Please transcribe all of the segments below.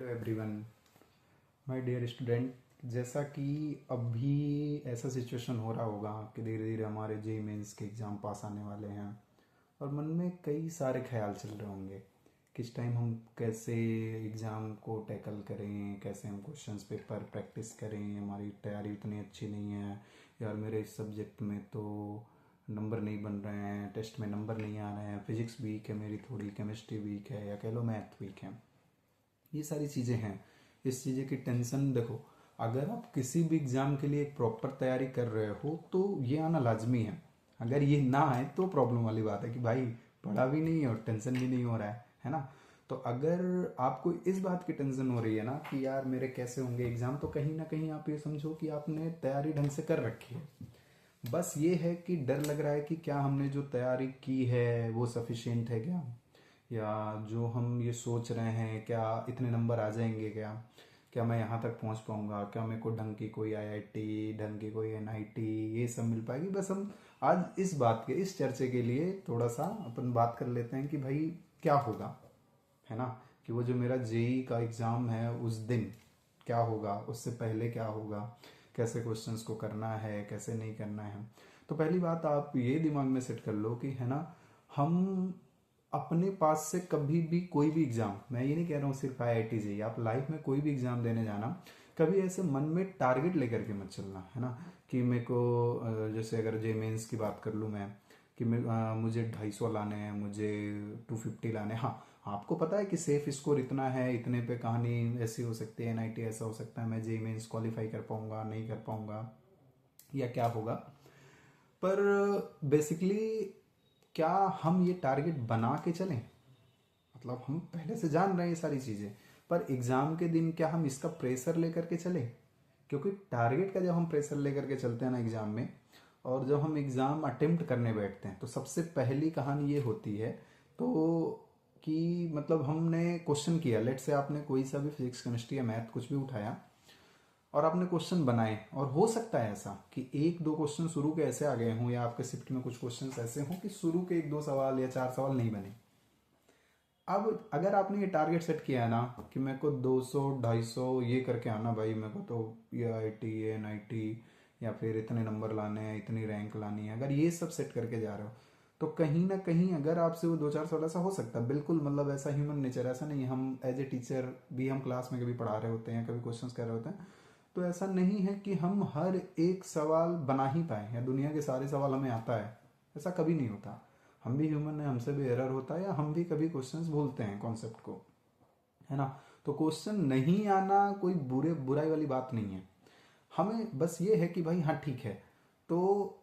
Hello everyone, my dear student. जैसा कि अभी ऐसा सिचुएशन हो रहा होगा कि धीरे धीरे हमारे जेई मेंस के एग्ज़ाम पास आने वाले हैं और मन में कई सारे ख्याल चल रहे होंगे। किस टाइम हम कैसे एग्ज़ाम को टैकल करें, कैसे हम क्वेश्चंस पेपर प्रैक्टिस करें। हमारी तैयारी उतनी अच्छी नहीं है यार, मेरे इस सब्जेक्ट में तो नंबर नहीं बन रहे हैं, टेस्ट में नंबर नहीं आ रहे हैं, फिजिक्स वीक है मेरी, थोड़ी केमिस्ट्री वीक है, या कह लो मैथ वीक है। ये सारी चीज़ें हैं। इस चीज़ें की टेंशन देखो, अगर आप किसी भी एग्ज़ाम के लिए एक प्रॉपर तैयारी कर रहे हो तो ये आना लाजमी है। अगर ये ना आए तो प्रॉब्लम वाली बात है कि भाई पढ़ा भी नहीं और टेंशन भी नहीं हो रहा है ना। तो अगर आपको इस बात की टेंशन हो रही है ना कि यार मेरे कैसे होंगे एग्ज़ाम, तो कहीं ना कहीं आप ये समझो कि आपने तैयारी ढंग से कर रखी है। बस ये है कि डर लग रहा है कि क्या हमने जो तैयारी की है वो सफिशिएंट है क्या, या जो हम ये सोच रहे हैं क्या इतने नंबर आ जाएंगे, क्या मैं यहाँ तक पहुँच पाऊँगा, क्या मेरे को ढंग की कोई आईआईटी, ढंग की कोई एनआईटी ये सब मिल पाएगी। बस हम आज इस बात के, इस चर्चे के लिए थोड़ा सा अपन बात कर लेते हैं कि भाई क्या होगा, है ना। कि वो जो मेरा जेई का एग्ज़ाम है उस दिन क्या होगा, उससे पहले क्या होगा, कैसे क्वेश्चंस को करना है, कैसे नहीं करना है। तो पहली बात आप ये दिमाग में सेट कर लो कि है ना, हम अपने पास से कभी भी कोई भी एग्ज़ाम, मैं ये नहीं कह रहा हूँ सिर्फ आईआईटी जेई, आप लाइफ में कोई भी एग्ज़ाम देने जाना, कभी ऐसे मन में टारगेट लेकर के मत चलना, है ना। कि मेरे को जैसे अगर जे मेंस की बात कर लूँ मैं, कि मुझे 250 लाने हैं, मुझे 250 लाने हैं। हाँ, आपको पता है कि सेफ स्कोर इतना है, इतने पे कहानी ऐसी हो सकती है, एनआईटी ऐसा हो सकता है, मैं जे मेंस क्वालिफाई कर पाऊंगा नहीं कर पाऊंगा या क्या होगा। पर बेसिकली क्या हम ये टारगेट बना के चलें, मतलब हम पहले से जान रहे हैं ये सारी चीज़ें, पर एग्ज़ाम के दिन क्या हम इसका प्रेशर लेकर के चले। क्योंकि टारगेट का जब हम प्रेशर लेकर के चलते हैं ना एग्ज़ाम में, और जब हम एग्ज़ाम अटेम्प्ट करने बैठते हैं, तो सबसे पहली कहानी ये होती है तो कि मतलब हमने क्वेश्चन किया, लेट से आपने कोई सा भी फिजिक्स केमिस्ट्री या मैथ कुछ भी उठाया और आपने क्वेश्चन बनाए, और हो सकता है ऐसा कि एक दो क्वेश्चन शुरू के ऐसे आ गए हों, या आपके शिफ्ट में कुछ क्वेश्चंस ऐसे हों कि शुरू के एक दो सवाल या चार सवाल नहीं बने। अब अगर आपने ये टारगेट सेट किया है ना कि मेरे को 200 250 ये करके आना भाई, मेरे को तो ये आईटी ये एनआईटी या फिर इतने नंबर लाने हैं, इतनी रैंक लानी है, अगर ये सब सेट करके जा रहे हो तो कहीं ना कहीं अगर आपसे वो दो चार सवाल ऐसा हो सकता है, बिल्कुल मतलब ऐसा ह्यूमन नेचर, ऐसा नहीं है, हम एज ए टीचर भी हम क्लास में कभी पढ़ा रहे होते हैं, कभी क्वेश्चंस कर रहे होते हैं, तो ऐसा नहीं है कि हम हर एक सवाल बना ही पाए या दुनिया के सारे सवाल हमें आता है, ऐसा कभी नहीं होता। हम भी ह्यूमन है, हमसे भी एरर होता है, या हम भी कभी क्वेश्चंस भूलते हैं कॉन्सेप्ट को, है ना। तो क्वेश्चन नहीं आना कोई बुराई वाली बात नहीं है, हमें बस ये है कि भाई हाँ ठीक है। तो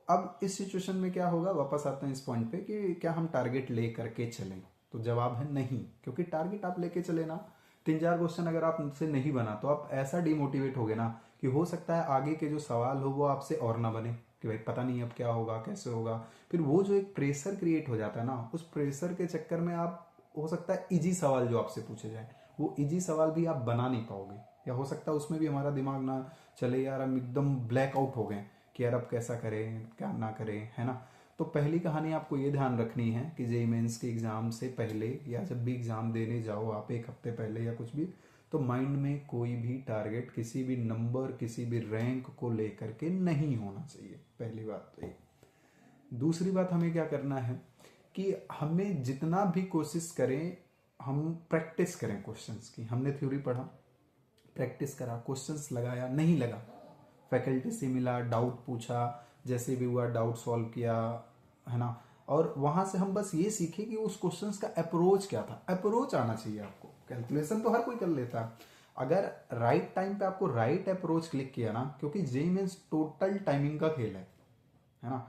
अब इस सिचुएशन में क्या होगा, वापस आते हैं इस पॉइंट पे कि क्या हम टारगेट ले करके चलें। तो जवाब है नहीं, क्योंकि टारगेट आप लेके चले ना, तीन चार क्वेश्चन अगर आप उनसे नहीं बना तो आप ऐसा डिमोटिवेट हो गए ना कि हो सकता है आगे के जो सवाल हो वो आपसे और ना बने, कि भाई पता नहीं अब क्या होगा कैसे होगा। फिर वो जो एक प्रेशर क्रिएट हो जाता है ना, उस प्रेशर के चक्कर में आप, हो सकता है इजी सवाल जो आपसे पूछे जाए वो इजी सवाल भी आप बना नहीं पाओगे, या हो सकता है उसमें भी हमारा दिमाग ना चले, यार हम एकदम ब्लैक आउट हो गए कि यार अब कैसा करें क्या ना करें, है ना। तो पहली कहानी आपको ये ध्यान रखनी है कि जेई मेंस के एग्ज़ाम से पहले, या जब भी एग्ज़ाम देने जाओ आप एक हफ्ते पहले या कुछ भी, तो माइंड में कोई भी टारगेट, किसी भी नंबर, किसी भी रैंक को लेकर के नहीं होना चाहिए। पहली बात तो ये। दूसरी बात हमें क्या करना है कि हमें जितना भी कोशिश करें, हम प्रैक्टिस करें क्वेश्चंस की। हमने थ्योरी पढ़ा, प्रैक्टिस करा, क्वेश्चंस लगाया, नहीं लगा, फैकल्टी से मिला, डाउट पूछा, जैसे भी हुआ डाउट सॉल्व किया, है ना। और वहां से हम बस ये सीखे कि उस क्वेश्चंस का अप्रोच क्या था। अप्रोच आना चाहिए आपको, कैलकुलेशन तो हर कोई कर लेता है, अगर राइट टाइम पे आपको राइट अप्रोच क्लिक किया ना, क्योंकि जेई मीन्स टोटल टाइमिंग का खेल है ना।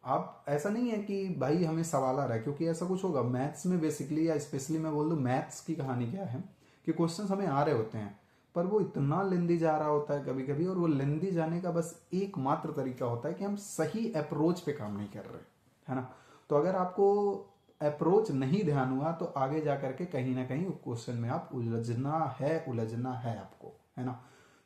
आप ऐसा नहीं है कि भाई हमें सवाल आ रहा है, क्योंकि ऐसा कुछ होगा मैथ्स में बेसिकली, या स्पेशली मैं बोल दूं मैथ्स की कहानी क्या है कि क्वेश्चंस हमें आ रहे होते हैं, पर वो इतना लेंदी जा रहा होता है कभी कभी, और वो लेंदी जाने का बस एकमात्र तरीका होता है कि हम सही अप्रोच पे काम नहीं कर रहे, है ना। तो अगर आपको अप्रोच नहीं ध्यान हुआ तो आगे जा करके कहीं ना कहीं क्वेश्चन में आप उलझना है आपको, है ना।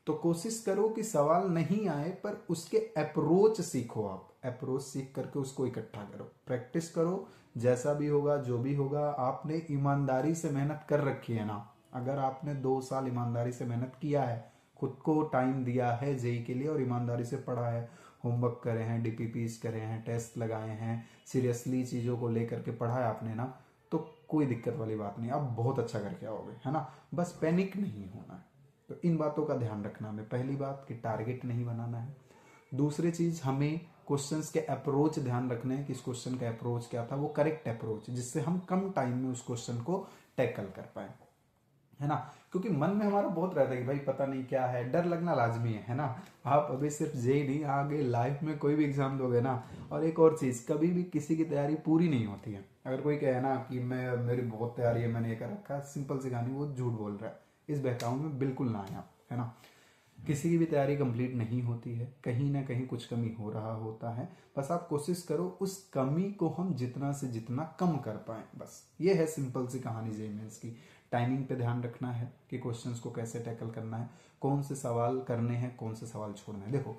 तो कोशिश करो कि सवाल नहीं आए पर उसके अप्रोच सीखो, आप अप्रोच सीख करके उसको इकट्ठा करो, प्रैक्टिस करो, जैसा भी होगा जो भी होगा आपने ईमानदारी से मेहनत कर रखी है ना, अगर आपने 2 साल ईमानदारी से मेहनत किया है, खुद को टाइम दिया है जेई के लिए और ईमानदारी से पढ़ा है, होमवर्क करे हैं, डीपीपीस करे हैं, टेस्ट लगाए हैं, सीरियसली चीज़ों को लेकर के पढ़ा है आपने ना, तो कोई दिक्कत वाली बात नहीं, आप बहुत अच्छा करके आओगे, है ना। बस पैनिक नहीं होना है। तो इन बातों का ध्यान रखना हमें। पहली बात कि टारगेट नहीं बनाना है। दूसरी चीज, हमें क्वेश्चंस के अप्रोच ध्यान रखने हैं कि इस क्वेश्चन का अप्रोच क्या था, वो करेक्ट अप्रोच, जिससे हम कम टाइम में उस क्वेश्चन को टैकल कर पाए, है ना। क्योंकि मन में हमारा बहुत रहता है कि भाई पता नहीं क्या है, डर लगना लाजमी है ना। आप अभी सिर्फ जेई नहीं, आगे लाइफ में कोई भी एग्जाम दोगे ना। और एक और चीज, कभी भी किसी की तैयारी पूरी नहीं होती है। अगर कोई कहे ना कि मैं मेरी बहुत तैयारी है, मैंने ये कर रखा है, सिंपल सी कहानी, वो झूठ बोल रहा है। इस बहकाव में बिल्कुल ना आए आप, है ना। किसी की भी तैयारी कंप्लीट नहीं होती है, कहीं ना कहीं कुछ कमी हो रहा होता है। बस आप कोशिश करो उस कमी को हम जितना से जितना कम कर पाए, बस ये है सिंपल सी कहानी जेईई मेंस की। टाइमिंग पे ध्यान रखना है कि क्वेश्चंस को कैसे टैकल करना है, कौन से सवाल करने हैं, कौन से सवाल छोड़ना है। देखो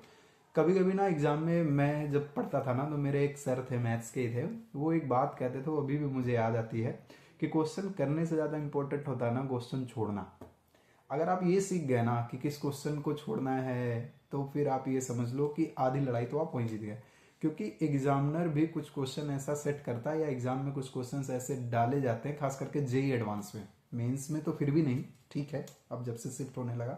कभी कभी ना एग्जाम में मैं जब पढ़ता था ना, तो मेरे एक सर थे, मैथ्स के ही थे, वो एक बात कहते थे, वो अभी भी मुझे याद आती है, कि क्वेश्चन करने से ज़्यादा इंपॉर्टेंट होता है ना क्वेश्चन छोड़ना। अगर आप ये सीख गए ना कि किस क्वेश्चन को छोड़ना है, तो फिर आप ये समझ लो कि आधी लड़ाई तो आप वहीं जीत गए। क्योंकि एग्जामिनर भी कुछ क्वेश्चन ऐसा सेट करता है, या एग्जाम में कुछ क्वेश्चन ऐसे डाले जाते हैं, खास करके जेई एडवांस में। मेंस में तो फिर भी नहीं, ठीक है, अब जब से शिफ्ट होने लगा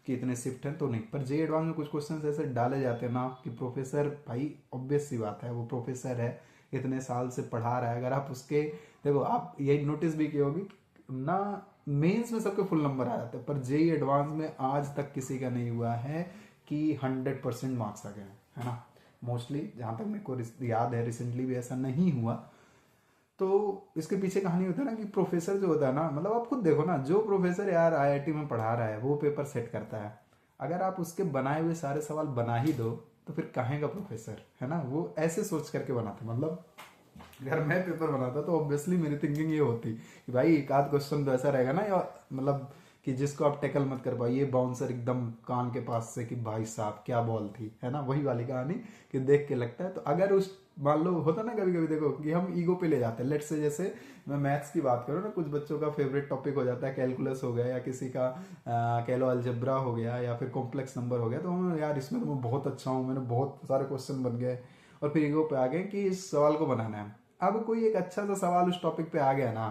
कि इतने शिफ्ट हैं तो नहीं, पर जेई एडवांस में कुछ क्वेश्चन ऐसे डाले जाते हैं ना कि प्रोफेसर, भाई ऑब्वियस सी बात है, वो प्रोफेसर है, इतने साल से पढ़ा रहा है। अगर आप उसके, देखो आप ये नोटिस भी की होगी ना, मेंस में सबके फुल नंबर आ जाते हैं, पर जेई एडवांस में आज तक किसी का नहीं हुआ है कि 100% मार्क्स आ गए हैं, है ना। मोस्टली जहां तक मेरे को याद है, रिसेंटली भी ऐसा नहीं हुआ। तो इसके पीछे कहानी होता है ना कि प्रोफेसर जो होता है ना, मतलब आप खुद देखो ना, जो प्रोफेसर यार आईआईटी में पढ़ा रहा है वो पेपर सेट करता है, अगर आप उसके बनाए हुए सारे सवाल बना ही दो, तो फिर कहेगा प्रोफेसर, है ना। वो ऐसे सोच करके बनाते, मतलब अगर मैं पेपर बनाता तो ऑब्वियसली मेरी थिंकिंग ये होती कि भाई एक आध क्वेश्चन तो ऐसा रहेगा ना, या मतलब कि जिसको आप टैकल मत कर पाए, ये बाउंसर एकदम कान के पास से कि भाई साहब क्या बॉल थी, है ना, वही वाली कहानी कि देख के लगता है। तो अगर उस, मान लो होता ना कभी कभी, देखो कि हम ईगो पे ले जाते हैं। लेट से जैसे मैं मैथ्स की बात करूँ ना, कुछ बच्चों का फेवरेट टॉपिक हो जाता है कैलकुलस हो गया, या किसी का कह लो अलजेब्रा हो गया, या फिर कॉम्प्लेक्स नंबर हो गया, तो यार इसमें तो मैं बहुत अच्छा हूँ, मैंने बहुत सारे क्वेश्चन बन गए, और फिर ईगो पे आ गए कि इस सवाल को बनाना है। अब कोई एक अच्छा सा सवाल उस टॉपिक पे आ गया ना,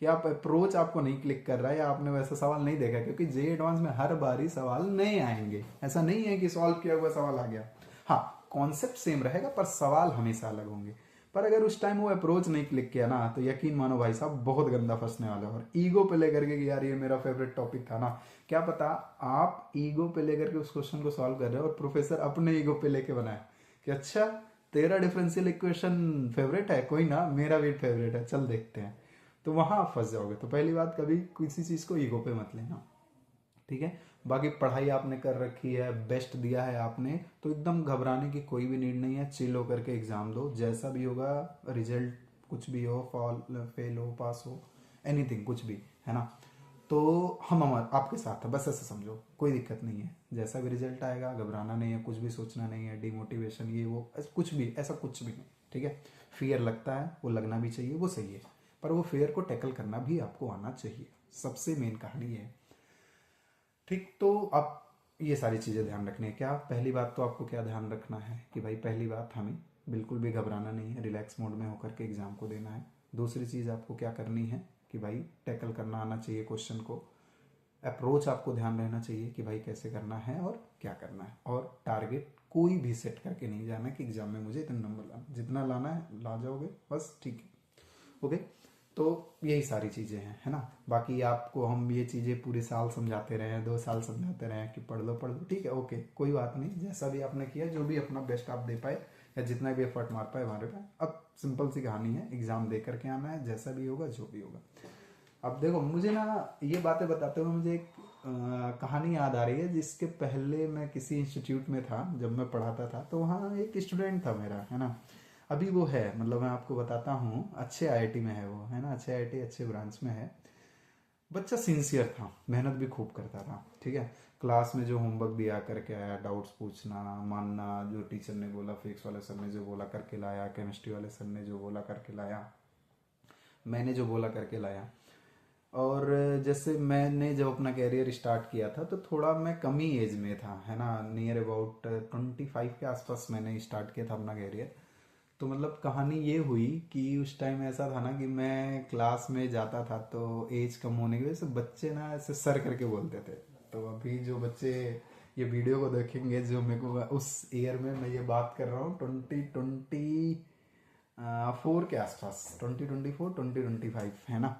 कि आप अप्रोच आपको नहीं क्लिक कर रहा है, या आपने वैसा सवाल नहीं देखा, क्योंकि जेई एडवांस में हर बारी सवाल नए आएंगे, ऐसा नहीं है कि सॉल्व किया हुआ सवाल आ गया। हाँ, कॉन्सेप्ट सेम रहेगा, पर सवाल हमेशा अलग होंगे। पर अगर उस टाइम वो अप्रोच नहीं क्लिक किया ना, तो यकीन मानो भाई साहब बहुत गंदा फंसने वाला है। और ईगो पे लेकर के कि यार ये मेरा फेवरेट टॉपिक था ना, क्या पता आप ईगो पे लेकर के उस क्वेश्चन को सॉल्व कर रहे हो, और प्रोफेसर अपने ईगो पे लेके बनाए कि अच्छा तेरा डिफरेंशियल इक्वेशन फेवरेट है, कोई ना मेरा भी फेवरेट है, चल देखते हैं। तो वहां आप फंस जाओगे। तो पहली बात, कभी किसी चीज को ईगो पे मत लेना, ठीक है। बाकी पढ़ाई आपने कर रखी है, बेस्ट दिया है आपने, तो एकदम घबराने की कोई भी नीड नहीं है। चिल होकर के एग्जाम दो, जैसा भी होगा रिजल्ट, कुछ भी हो, फॉल फेल हो पास हो, एनीथिंग कुछ भी, है ना। तो हम हमारे आपके साथ है, बस ऐसे समझो, कोई दिक्कत नहीं है। जैसा भी रिजल्ट आएगा घबराना नहीं है, कुछ भी सोचना नहीं है, डिमोटिवेशन ये वो कुछ भी, ऐसा कुछ भी नहीं, ठीक है। फियर लगता है, वो लगना भी चाहिए, वो सही है, पर वो फियर को टैकल करना भी आपको आना चाहिए। सबसे मेन कहानी है, ठीक। तो आप ये सारी चीज़ें ध्यान रखनी है। क्या पहली बात तो आपको क्या ध्यान रखना है कि भाई पहली बात, हमें बिल्कुल भी घबराना नहीं है, रिलैक्स मोड में होकर के एग्जाम को देना है। दूसरी चीज़ आपको क्या करनी है कि भाई टैकल करना आना चाहिए क्वेश्चन को, अप्रोच आपको ध्यान रहना चाहिए कि भाई कैसे करना है और क्या करना है, और टारगेट कोई भी सेट करके नहीं जाना कि एग्जाम में मुझे इतने नंबर लाना, जितना लाना है ला जाओगे बस, ठीक है, ओके। तो यही सारी चीज़ें हैं, है ना। बाकी आपको हम ये चीज़ें पूरे साल समझाते रहे हैं, 2 साल समझाते रहे हैं कि पढ़ लो, ठीक है, ओके, कोई बात नहीं, जैसा भी आपने किया, जो भी अपना बेस्ट आप दे पाए, या जितना भी एफर्ट मार पाए हमारे पास। अब सिंपल सी कहानी है, एग्जाम दे करके आना है, जैसा भी होगा जो भी होगा। अब देखो मुझे ना, ये बातें बताते हुए मुझे एक कहानी याद आ रही है, जिसके पहले मैं किसी इंस्टीट्यूट में था, जब मैं पढ़ाता था, तो वहाँ एक स्टूडेंट था मेरा, है ना। अभी वो है, मतलब मैं आपको बताता हूँ, अच्छे आईआईटी में है वो, है ना, अच्छे आईआईटी अच्छे ब्रांच में है। बच्चा सिंसियर था, मेहनत भी खूब करता था, ठीक है। क्लास में जो होमवर्क दिया करके आया, डाउट्स पूछना, मानना, जो टीचर ने बोला, फिजिक्स वाले सर ने जो बोला करके लाया, केमिस्ट्री वाले सर ने जो बोला करके लाया, मैंने जो बोला करके लाया, और जैसे मैंने जब अपना कैरियर स्टार्ट किया था तो थोड़ा मैं कम ही एज में था, है ना, नियर अबाउट 25 के आसपास मैंने स्टार्ट किया था अपना कैरियर। तो मतलब कहानी ये हुई कि उस टाइम ऐसा था ना कि मैं क्लास में जाता था तो एज कम होने की वजह से बच्चे ना ऐसे सर करके बोलते थे। तो अभी जो बच्चे ये वीडियो को देखेंगे, जो मेरे को उस ईयर में मैं ये बात कर रहा हूँ 2024 के आसपास, 2024 2025, है ना,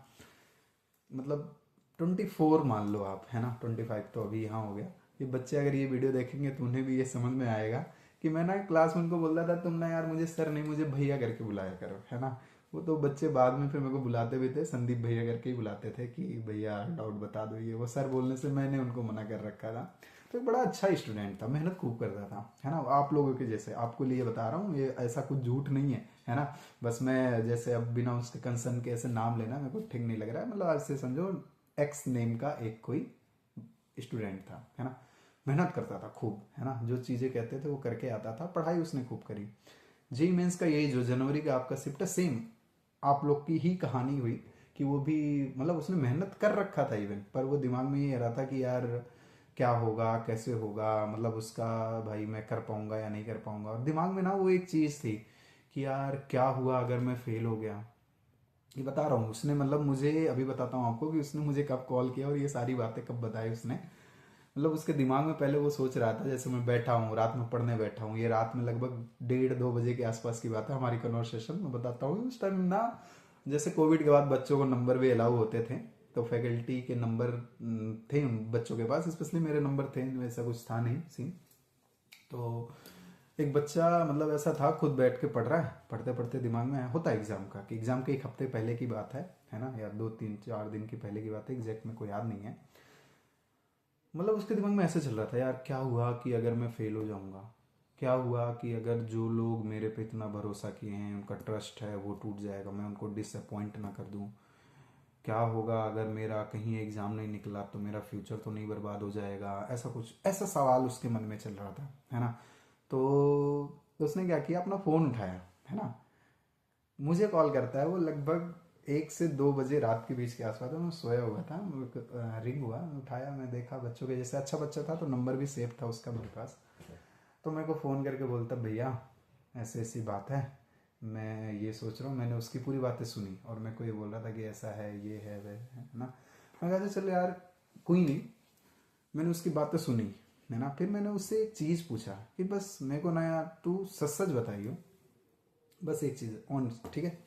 मतलब 24 मान लो आप, है ना, 25 तो अभी यहाँ हो गया। ये बच्चे अगर ये वीडियो देखेंगे तो उन्हें भी ये समझ में आएगा कि मैं ना क्लास में उनको बोलता था तुम ना यार मुझे सर नहीं मुझे भैया करके बुलाया करो, है ना। वो तो बच्चे बाद में फिर मेरे को बुलाते भी थे, संदीप भैया करके ही बुलाते थे कि भैया डाउट बता दो, ये वो सर बोलने से मैंने उनको मना कर रखा था। तो एक बड़ा अच्छा स्टूडेंट था, मेहनत खूब करता था, है ना, आप लोगों के जैसे। आपको लिए बता रहा हूँ, ये ऐसा कुछ झूठ नहीं है ना। बस मैं जैसे अब बिना उसके कंसर्न के ऐसे नाम लेना मेरे को ठीक नहीं लग रहा है, मतलब आज से समझो एक्स नेम का एक कोई स्टूडेंट था, है ना। मेहनत करता था खूब, है ना, जो चीज़ें कहते थे वो करके आता था, पढ़ाई उसने खूब करी। जी मेंस का यही जो जनवरी का आपका शिफ्ट है, सेम आप लोग की ही कहानी हुई कि वो भी मतलब उसने मेहनत कर रखा था इवन, पर वो दिमाग में ये रहा था कि यार क्या होगा कैसे होगा, मतलब उसका भाई मैं कर पाऊंगा या नहीं कर पाऊंगा। और दिमाग में ना वो एक चीज़ थी कि यार क्या हुआ अगर मैं फेल हो गया। ये बता रहा हूँ उसने, मतलब मुझे अभी बताता हूँ आपको कि उसने मुझे कब कॉल किया और ये सारी बातें कब बताई उसने। मतलब उसके दिमाग में पहले वो सोच रहा था, जैसे मैं बैठा हूँ रात में पढ़ने बैठा हूँ, ये रात में लगभग 1:30 2 बजे के आसपास की बात है हमारी कन्वर्सेशन में बताता हूँ। उस टाइम ना जैसे कोविड के बाद बच्चों को नंबर भी अलाउ होते थे, तो फैकल्टी के नंबर थे उन बच्चों के पास, स्पेशली मेरे नंबर थे, ऐसा कुछ था नहीं सीन। तो एक बच्चा मतलब ऐसा था खुद बैठ के पढ़ रहा है, पढ़ते पढ़ते दिमाग में होता है एग्जाम का, कि एग्जाम के एक हफ्ते पहले की बात है ना, या 2 3 4 दिन की पहले की बात है, एग्जैक्ट में कोई याद नहीं है। मतलब उसके दिमाग में ऐसे चल रहा था, यार क्या हुआ कि अगर मैं फेल हो जाऊंगा, क्या हुआ कि अगर जो लोग मेरे पे इतना भरोसा किए हैं उनका ट्रस्ट है वो टूट जाएगा, मैं उनको डिसअपॉइंट ना कर दूं। क्या होगा अगर मेरा कहीं एग्जाम नहीं निकला तो मेरा फ्यूचर तो नहीं बर्बाद हो जाएगा, ऐसा कुछ ऐसा सवाल उसके मन में चल रहा था, है ना। तो उसने क्या किया, अपना फ़ोन उठाया, है ना, मुझे कॉल करता है वो लगभग 1 से 2 बजे रात के बीच के आसपास, मैं सोया हुआ था, रिंग हुआ, उठाया, मैं देखा बच्चों के जैसे अच्छा बच्चा था तो नंबर भी सेव था उसका मेरे पास। तो मेरे को फ़ोन करके बोलता भैया ऐसी ऐसी बात है, मैं ये सोच रहा हूँ, मैंने उसकी पूरी बातें सुनी और मेरे को ये बोल रहा था कि ऐसा है ये है वह है ना। मैं कहा चल यार कोई नहीं, मैंने उसकी बातें सुनी, है ना। फिर मैंने उससे एक चीज़ पूछा कि बस मेरे को ना यार तू सच सच बताइयो, बस एक चीज़ ऑन, ठीक है,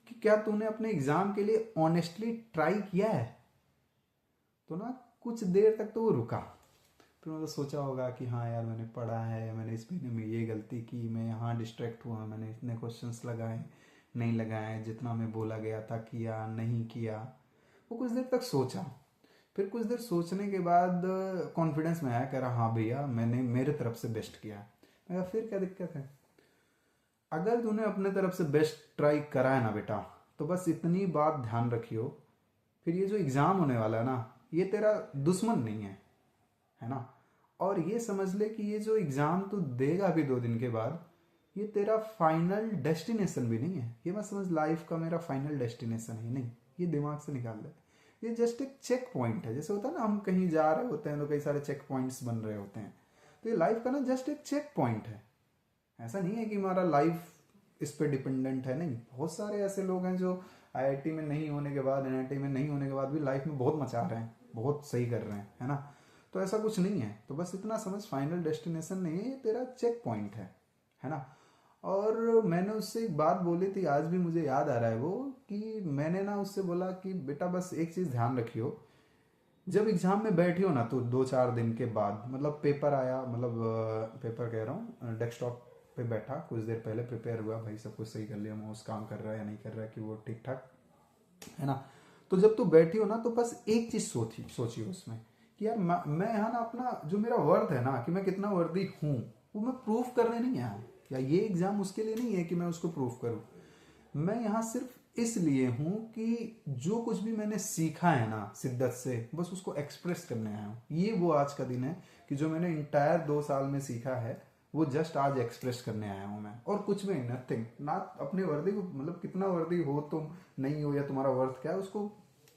कि क्या तूने अपने एग्ज़ाम के लिए ऑनेस्टली ट्राई किया है। तो ना कुछ देर तक तो वो रुका, फिर मतलब सोचा होगा कि हाँ यार मैंने पढ़ा है, मैंने इस महीने में ये गलती की, मैं यहाँ डिस्ट्रैक्ट हुआ, मैंने इतने क्वेश्चंस लगाए नहीं लगाए, जितना मैं बोला गया था किया नहीं किया। वो कुछ देर तक सोचा, फिर कुछ देर सोचने के बाद कॉन्फिडेंस में आया, कह रहा हाँ भैया मैंने मेरे तरफ से बेस्ट किया। मैं कहा फिर क्या दिक्कत है, अगर तूने अपने तरफ से बेस्ट ट्राई करा है ना बेटा, तो बस इतनी बात ध्यान रखियो, फिर ये जो एग्ज़ाम होने वाला है ना ये तेरा दुश्मन नहीं है ना। और ये समझ ले कि ये जो एग्ज़ाम तू देगा अभी 2 दिन के बाद, ये तेरा फाइनल डेस्टिनेशन भी नहीं है। ये मत समझ लाइफ का मेरा फाइनल डेस्टिनेशन है, नहीं, ये दिमाग से निकाल दे। ये जस्ट एक चेक पॉइंट है, जैसे होता है ना हम कहीं जा रहे होते हैं तो कई सारे चेक पॉइंट्स बन रहे होते हैं, तो ये लाइफ का ना जस्ट एक चेक पॉइंट है। ऐसा नहीं है कि हमारा लाइफ इस पे डिपेंडेंट है, नहीं, बहुत सारे ऐसे लोग हैं जो आईआईटी में नहीं होने के बाद, एनआईटी में नहीं होने के बाद भी लाइफ में बहुत मचा रहे हैं, बहुत सही कर रहे हैं, है ना। तो ऐसा कुछ नहीं है, तो बस इतना समझ फाइनल डेस्टिनेशन नहीं है, ये तेरा चेक पॉइंट है ना। और मैंने उससे एक बात बोली थी, आज भी मुझे याद आ रहा है वो, कि मैंने ना उससे बोला कि बेटा बस एक चीज़ ध्यान रखियो, जब एग्जाम में बैठी हो ना तो 2 4 दिन के बाद, मतलब पेपर आया, मतलब पेपर कह रहा हूँ, डेस्कटॉप पे बैठा कुछ देर पहले प्रिपेयर हुआ, भाई सब कुछ सही कर लिया, माउस काम कर रहा है या नहीं कर रहा है कि वो ठीक ठाक, है ना। तो जब तू बैठी हो ना तो बस एक चीज सोची उसमें कि यार मैं यहाँ ना अपना जो मेरा वर्थ है ना, कि मैं कितना वर्दी हूँ, वो मैं प्रूफ करने नहीं आया हूँ, या ये एग्जाम उसके लिए नहीं है कि मैं उसको प्रूफ करूँ। मैं यहाँ सिर्फ इसलिए हूँ कि जो कुछ भी मैंने सीखा है ना शिद्दत से, बस उसको एक्सप्रेस करने आया हूँ। ये वो आज का दिन है कि जो मैंने इंटायर 2 साल में सीखा है वो जस्ट आज एक्सप्रेस करने आया हूँ मैं, और कुछ भी नथिंग, ना अपने वर्दी को, मतलब कितना वर्दी हो तुम नहीं हो या तुम्हारा वर्थ क्या है उसको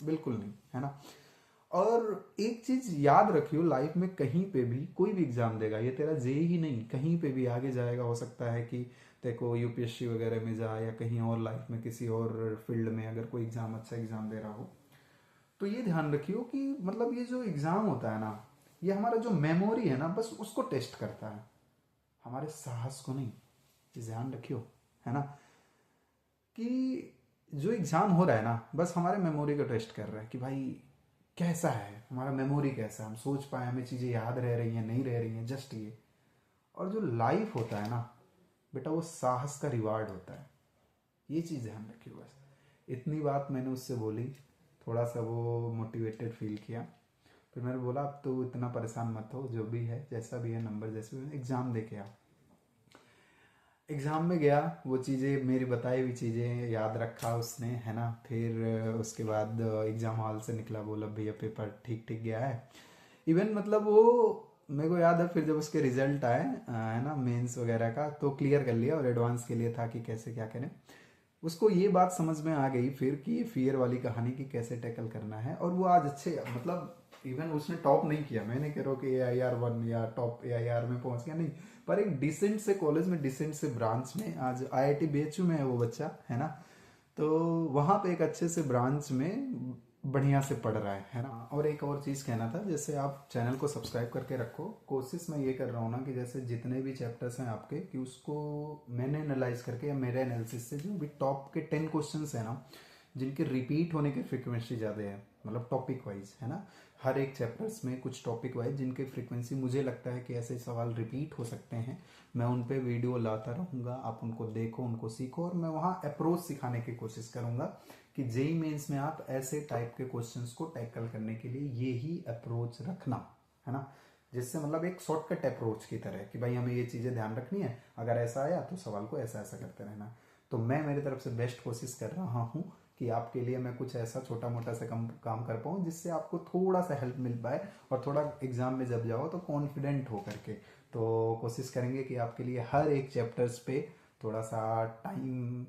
बिल्कुल नहीं, है ना। और एक चीज याद रखियो, लाइफ में कहीं पे भी कोई भी एग्जाम देगा, ये तेरा जेई ही नहीं, कहीं पे भी आगे जाएगा, हो सकता है कि देखो यूपीएससी वगैरह में जा, या कहीं और लाइफ में किसी और फील्ड में अगर कोई एग्जाम, अच्छा एग्जाम दे रहा हो, तो ये ध्यान रखियो कि मतलब ये जो एग्जाम होता है ना, ये हमारा जो मेमोरी है ना, बस उसको टेस्ट करता है, हमारे साहस को नहीं। ये ध्यान रखियो, है ना, कि जो एग्जाम हो रहा है ना, बस हमारे मेमोरी को टेस्ट कर रहा है कि भाई कैसा है हमारा मेमोरी, कैसा है, हम सोच पाए, हमें चीज़ें याद रह रही हैं नहीं रह रही हैं, जस्ट ये। और जो लाइफ होता है ना बेटा, वो साहस का रिवार्ड होता है, ये चीज़ ध्यान रखिए बस। इतनी बात मैंने उससे बोली, थोड़ा सा वो मोटिवेटेड फील किया। फिर मैंने बोला अब तो इतना परेशान मत हो, जो भी है जैसा भी है, नंबर जैसे भी, एग्ज़ाम दे के आ। एग्ज़ाम में गया, वो चीज़ें मेरी बताई हुई चीज़ें याद रखा उसने, है ना। फिर उसके बाद एग्ज़ाम हॉल से निकला, बोला भैया पेपर ठीक ठीक गया है। इवन मतलब वो मेरे को याद है, फिर जब उसके रिजल्ट आए है ना मेंस वगैरह का, तो क्लियर कर लिया, और एडवांस के लिए था कि कैसे क्या करें। उसको ये बात समझ में आ गई फिर कि ये फियर वाली कहानी की कैसे टैकल करना है, और वो आज अच्छे, मतलब इवन उसने टॉप नहीं किया, मैं नहीं कह रहा कि AIR 1 या टॉप AIR में पहुंच गया, नहीं, पर एक डिसेंट से कॉलेज में, डिसेंट से ब्रांच में, आज IIT BHU में है वो बच्चा, है ना। तो वहाँ पे एक अच्छे से ब्रांच में बढ़िया से पढ़ रहा है ना। और एक और चीज़ कहना था, जैसे आप चैनल को सब्सक्राइब करके रखो, कोशिश मैं ये कर रहा हूँ ना कि जैसे जितने भी चैप्टर्स हैं आपके, कि उसको मैंने एनालाइज करके, या मेरे एनालिसिस से, जो भी टॉप के 10 क्वेश्चंस हैं ना, जिनके रिपीट होने की फ्रिक्वेंसी ज़्यादा है, मतलब टॉपिक वाइज, है ना, हर एक चैप्टर्स में कुछ टॉपिक वाइज जिनके फ्रीक्वेंसी मुझे लगता है कि ऐसे सवाल रिपीट हो सकते हैं, मैं उन पे वीडियो लाता रहूँगा, आप उनको देखो, उनको सीखो, और मैं वहाँ अप्रोच सिखाने की कोशिश करूँगा कि जेई मेंस में आप ऐसे टाइप के क्वेश्चंस को टैकल करने के लिए ये ही अप्रोच रखना, है ना। जिससे मतलब एक शॉर्टकट अप्रोच की तरह कि भाई हमें ये चीज़ें ध्यान रखनी है, अगर ऐसा आया तो सवाल को ऐसा ऐसा करते रहना। तो मैं मेरी तरफ से बेस्ट कोशिश कर रहा हूँ कि आपके लिए मैं कुछ ऐसा छोटा मोटा सा काम कर पाऊँ, जिससे आपको थोड़ा सा हेल्प मिल पाए, और थोड़ा एग्जाम में जब जाओ तो कॉन्फिडेंट हो करके। तो कोशिश करेंगे कि आपके लिए हर एक चैप्टर्स पे थोड़ा सा टाइम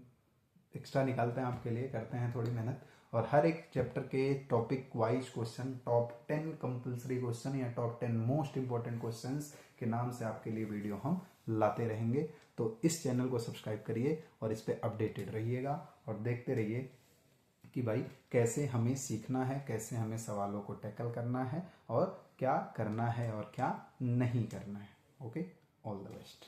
एक्स्ट्रा निकालते हैं, आपके लिए करते हैं थोड़ी मेहनत, और हर एक चैप्टर के topic wise question, top 10 compulsory question या टॉप 10 मोस्ट इंपॉर्टेंट क्वेश्चंस के नाम से आपके लिए वीडियो हम लाते रहेंगे। तो इस चैनल को सब्सक्राइब करिए और इस पर अपडेटेड रहिएगा, और देखते रहिए कि भाई कैसे हमें सीखना है, कैसे हमें सवालों को टैकल करना है, और क्या करना है और क्या नहीं करना है। Okay, all the best.